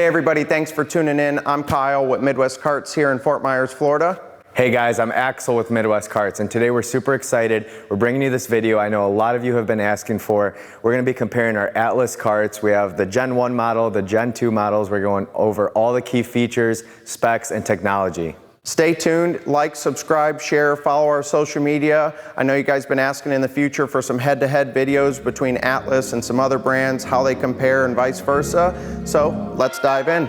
Hey everybody, thanks for tuning in. I'm Kyle with Midwest Cartz here in Fort Myers, Florida. Hey guys, I'm Axel with Midwest Cartz, and today we're super excited. We're bringing you this video I know a lot of you have been asking for. We're going to be comparing our Atlas carts. We have the Gen 1 model, the Gen 2 models. We're going over all the key features, specs, and technology. Stay tuned, like, subscribe, share, follow our social media. I know you guys have been asking in the future for some head-to-head videos between Atlas and some other brands, how they compare and vice versa. So let's dive in.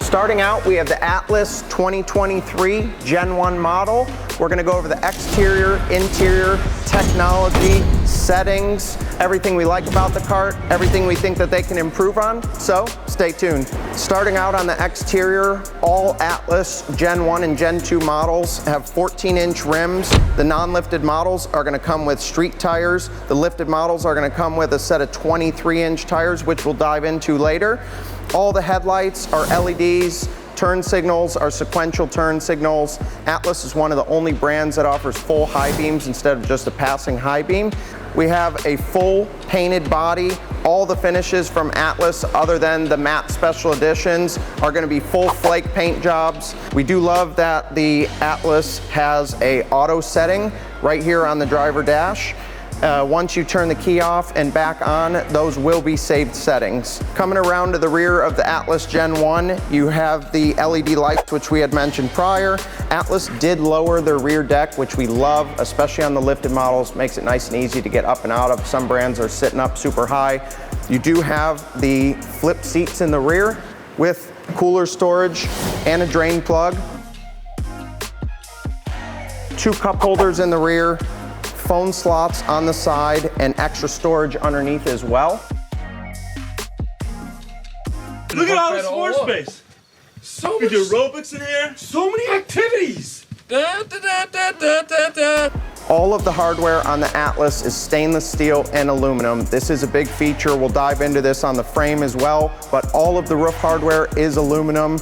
Starting out, we have the Atlas 2023 Gen 1 model. We're going to go over the exterior, interior, technology, settings, everything we like about the cart, everything we think that they can improve on. So stay tuned. Starting out on the exterior, all Atlas Gen 1 and Gen 2 models have 14-inch rims. The non-lifted models are going to come with street tires. The lifted models are going to come with a set of 23-inch tires, which we'll dive into later. All the headlights are LEDs. Turn signals are sequential turn signals. Atlas is one of the only brands that offers full high beams instead of just a passing high beam. We have a full painted body. All the finishes from Atlas, other than the matte special editions, are going to be full flake paint jobs. We do love that the Atlas has a auto setting right here on the driver dash. Once you turn the key off and back on, those will be saved settings. Coming around to the rear of the Atlas Gen 1, you have the LED lights, which we had mentioned prior. Atlas did lower their rear deck, which we love, especially on the lifted models. Makes it nice and easy to get up and out of. Some brands are sitting up super high. You do have the flip seats in the rear with cooler storage and a drain plug. 2 cup holders in the rear. Phone slots on the side and extra storage underneath as well. Look at all this floor space. So We much, do aerobics in here. so many activities. All of the hardware on the Atlas is stainless steel and aluminum. This is a big feature. We'll dive into this on the frame as well, but all of the roof hardware is aluminum.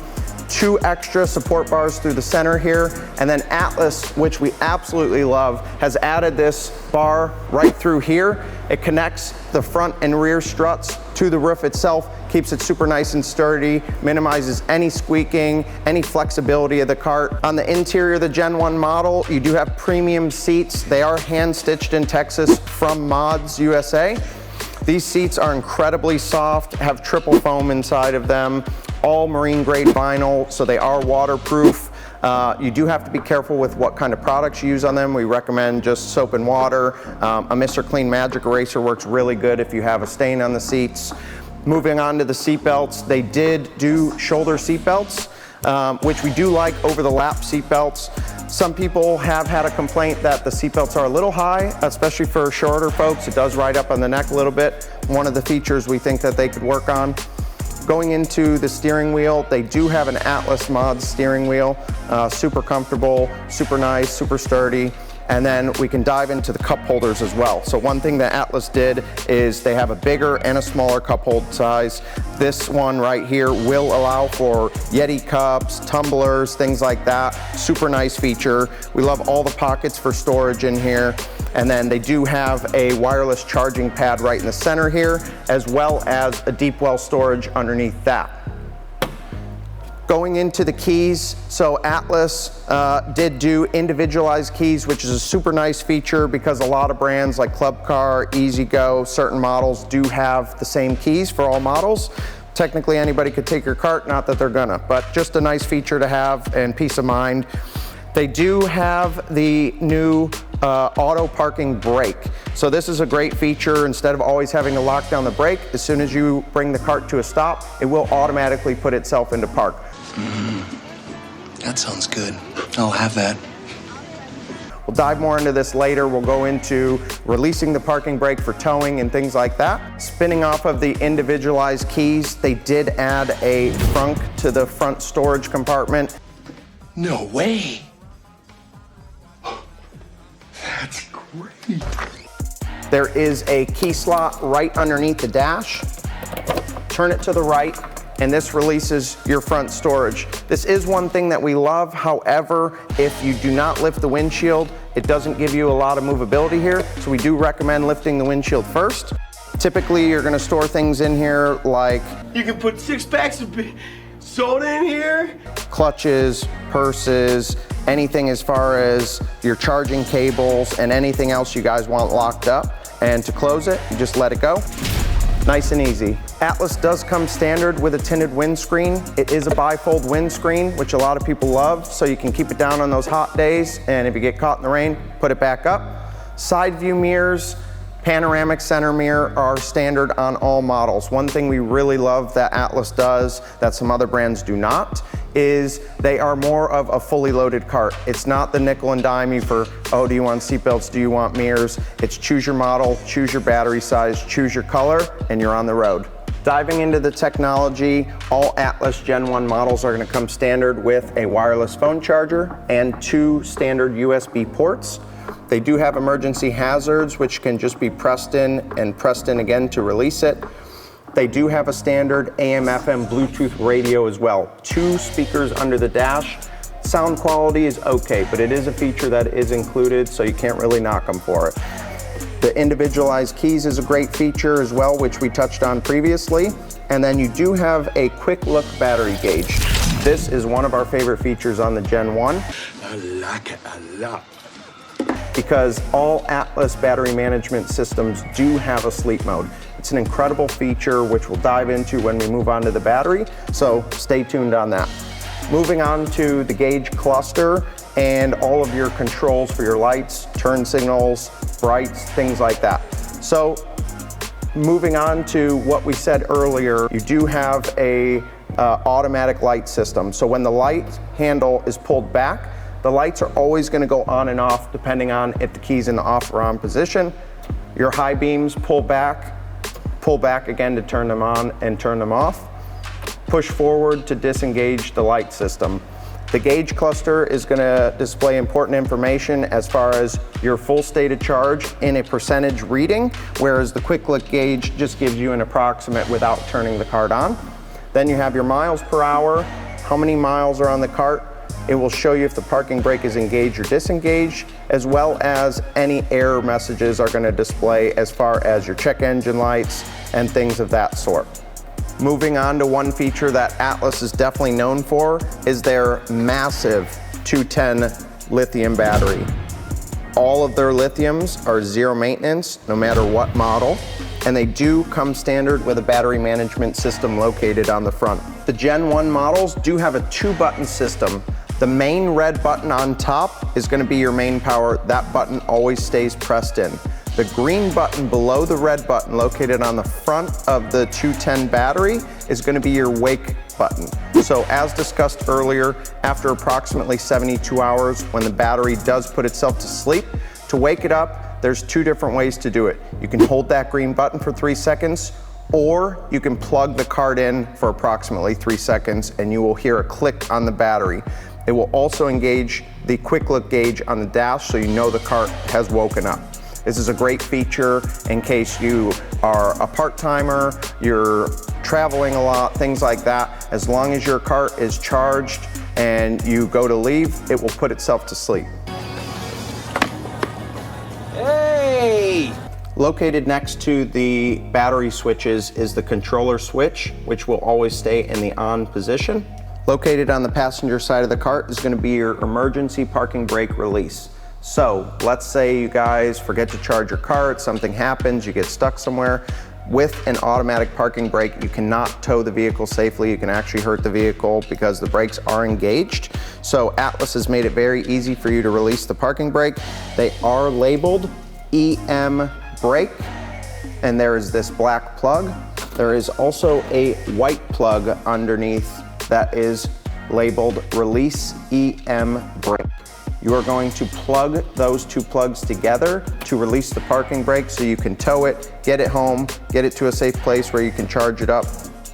2 extra support bars through the center here, and then Atlas, which we absolutely love, has added this bar right through here. It connects the front and rear struts to the roof itself, keeps it super nice and sturdy, minimizes any squeaking, any flexibility of the cart. On the interior of the Gen 1 model, you do have premium seats. They are hand stitched in Texas from Mods USA. These seats are incredibly soft, have triple foam inside of them, all marine grade vinyl, so they are waterproof. You do have to be careful with what kind of products you use on them. We recommend just soap and water. A Mr. Clean Magic Eraser works really good if you have a stain on the seats. Moving on to the seat belts, they did do shoulder seat belts, which we do like over the lap seat belts. Some people have had a complaint that the seat belts are a little high, especially for shorter folks. It does ride up on the neck a little bit. One of the features we think that they could work on. Going into the steering wheel, they do have an Atlas Mods steering wheel. Super comfortable, super nice, super sturdy. And then we can dive into the cup holders as well. So one thing that Atlas did is they have a bigger and a smaller cup hold size. This one right here will allow for Yeti cups, tumblers, things like that. Super nice feature. We love all the pockets for storage in here. And then they do have a wireless charging pad right in the center here, as well as a deep well storage underneath that. Going into the keys, so Atlas did do individualized keys, which is a super nice feature because a lot of brands like Club Car, E-Z-GO, certain models do have the same keys for all models. Technically anybody could take your cart, not that they're gonna, but just a nice feature to have and peace of mind. They do have the new auto parking brake. So this is a great feature. Instead of always having to lock down the brake, as soon as you bring the cart to a stop, it will automatically put itself into park. That sounds good. I'll have that. We'll dive more into this later. We'll go into releasing the parking brake for towing and things like that. Spinning off of the individualized keys, they did add a trunk to the front storage compartment. No way. That's great. There is a key slot right underneath the dash. Turn it to the right, and this releases your front storage. This is one thing that we love. However, if you do not lift the windshield, it doesn't give you a lot of movability here, so we do recommend lifting the windshield first. Typically, you're gonna store things in here like You can put 6 packs of soda in here. clutches, purses, anything as far as your charging cables and anything else you guys want locked up. And to close it, you just let it go. Nice and easy. Atlas does come standard with a tinted windscreen. It is a bifold windscreen, which a lot of people love, so you can keep it down on those hot days, and if you get caught in the rain, put it back up. Side view mirrors, panoramic center mirror are standard on all models. One thing we really love that Atlas does that some other brands do not is they are more of a fully loaded cart. It's not the nickel and dime you for, oh, do you want seatbelts, do you want mirrors? It's choose your model, choose your battery size, choose your color, and you're on the road. Diving into the technology, all Atlas Gen 1 models are gonna come standard with a wireless phone charger and 2 standard USB ports. They do have emergency hazards, which can just be pressed in and pressed in again to release it. They do have a standard AM/FM Bluetooth radio as well. 2 speakers under the dash. Sound quality is okay, but it is a feature that is included, so you can't really knock them for it. The individualized keys is a great feature as well, which we touched on previously. And then you do have a quick look battery gauge. This is one of our favorite features on the Gen 1. I like it a lot. Because all Atlas battery management systems do have a sleep mode. It's an incredible feature which we'll dive into when we move on to the battery, so stay tuned on that. Moving on to the gauge cluster and all of your controls for your lights, turn signals, brights, things like that. So moving on to what we said earlier, you do have a automatic light system. So when the light handle is pulled back, the lights are always going to go on and off depending on if the key's in the off or on position. Your high beams pull back again to turn them on and turn them off. Push forward to disengage the light system. The gauge cluster is going to display important information as far as your full state of charge in a percentage reading, whereas the quick look gauge just gives you an approximate without turning the cart on. Then you have your miles per hour, how many miles are on the cart. It will show you if the parking brake is engaged or disengaged, as well as any error messages are going to display as far as your check engine lights and things of that sort. Moving on to one feature that Atlas is definitely known for is their massive 210 lithium battery. All of their lithiums are zero maintenance, no matter what model, and they do come standard with a battery management system located on the front. The Gen 1 models do have a 2-button system. The main red button on top is going to be your main power. That button always stays pressed in. The green button below the red button located on the front of the 210 battery is going to be your wake button. So as discussed earlier, after approximately 72 hours, when the battery does put itself to sleep, to wake it up, there's 2 different ways to do it. You can hold that green button for 3 seconds, or you can plug the cart in for approximately 3 seconds and you will hear a click on the battery. It will also engage the quick look gauge on the dash so you know the cart has woken up. This is a great feature in case you are a part-timer, you're traveling a lot, things like that. As long as your cart is charged and you go to leave, it will put itself to sleep. Hey! Located next to the battery switches is the controller switch, which will always stay in the on position. Located on the passenger side of the cart is going to be your emergency parking brake release. So let's say you guys forget to charge your cart, something happens, you get stuck somewhere. With an automatic parking brake, you cannot tow the vehicle safely. You can actually hurt the vehicle because the brakes are engaged. So Atlas has made it very easy for you to release the parking brake. They are labeled EM brake, and there is this black plug. There is also a white plug underneath that is labeled release EM brake. You are going to plug those 2 plugs together to release the parking brake so you can tow it, get it home, get it to a safe place where you can charge it up.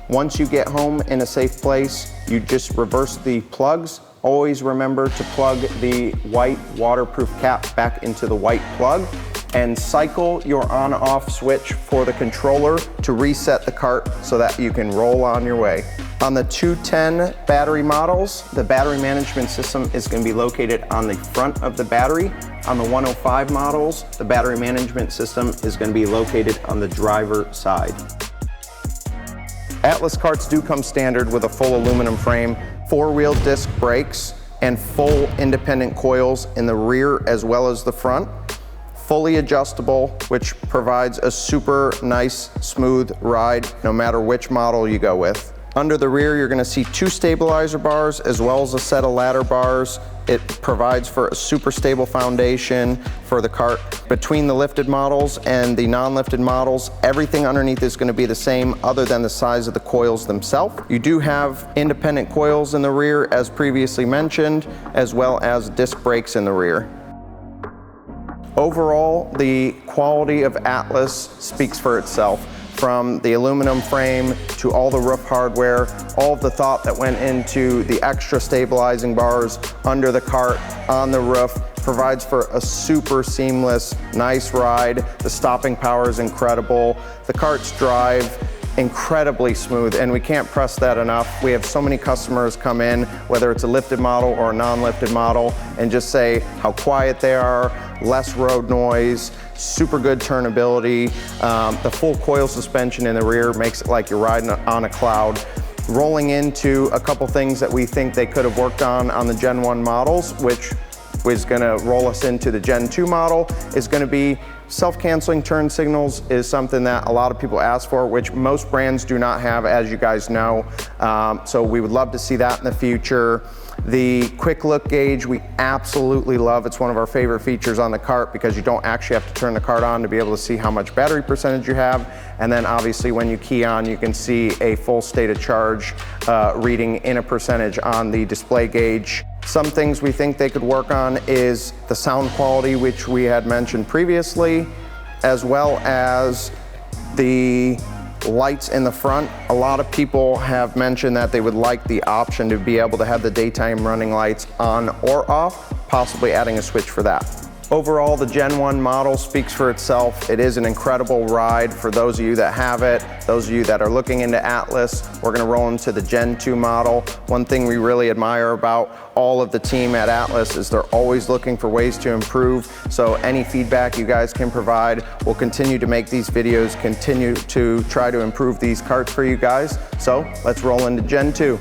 Once you get home in a safe place, you just reverse the plugs. Always remember to plug the white waterproof cap back into the white plug and cycle your on-off switch for the controller to reset the cart so that you can roll on your way. On the 210 battery models, the battery management system is going to be located on the front of the battery. On the 105 models, the battery management system is going to be located on the driver side. Atlas carts do come standard with a full aluminum frame, 4-wheel disc brakes, and full independent coils in the rear as well as the front. Fully adjustable, which provides a super nice, smooth ride no matter which model you go with. Under the rear, you're gonna see 2 stabilizer bars as well as a set of ladder bars. It provides for a super stable foundation for the cart. Between the lifted models and the non-lifted models, everything underneath is gonna be the same other than the size of the coils themselves. You do have independent coils in the rear as previously mentioned, as well as disc brakes in the rear. Overall, the quality of Atlas speaks for itself. From the aluminum frame to all the roof hardware, all of the thought that went into the extra stabilizing bars under the cart, on the roof, provides for a super seamless, nice ride. The stopping power is incredible. The carts drive incredibly smooth, and we can't press that enough. We have so many customers come in, whether it's a lifted model or a non-lifted model, and just say how quiet they are, less road noise, super good turnability. The full coil suspension in the rear makes it like you're riding on a cloud. Rolling into a couple things that we think they could have worked on the Gen 1 models, which is gonna roll us into the Gen 2 model, is gonna be self-canceling turn signals is something that a lot of people ask for, which most brands do not have, as you guys know. So we would love to see that in the future. The quick look gauge, we absolutely love. It's one of our favorite features on the cart because you don't actually have to turn the cart on to be able to see how much battery percentage you have. And then obviously when you key on, you can see a full state of charge reading in a percentage on the display gauge. Some things we think they could work on is the sound quality, which we had mentioned previously, as well as the lights in the front. A lot of people have mentioned that they would like the option to be able to have the daytime running lights on or off, possibly adding a switch for that. Overall, the Gen 1 model speaks for itself. It is an incredible ride for those of you that have it, those of you that are looking into Atlas. We're gonna roll into the Gen 2 model. One thing we really admire about all of the team at Atlas is they're always looking for ways to improve. So any feedback you guys can provide, we'll continue to make these videos, continue to try to improve these carts for you guys. So let's roll into Gen 2.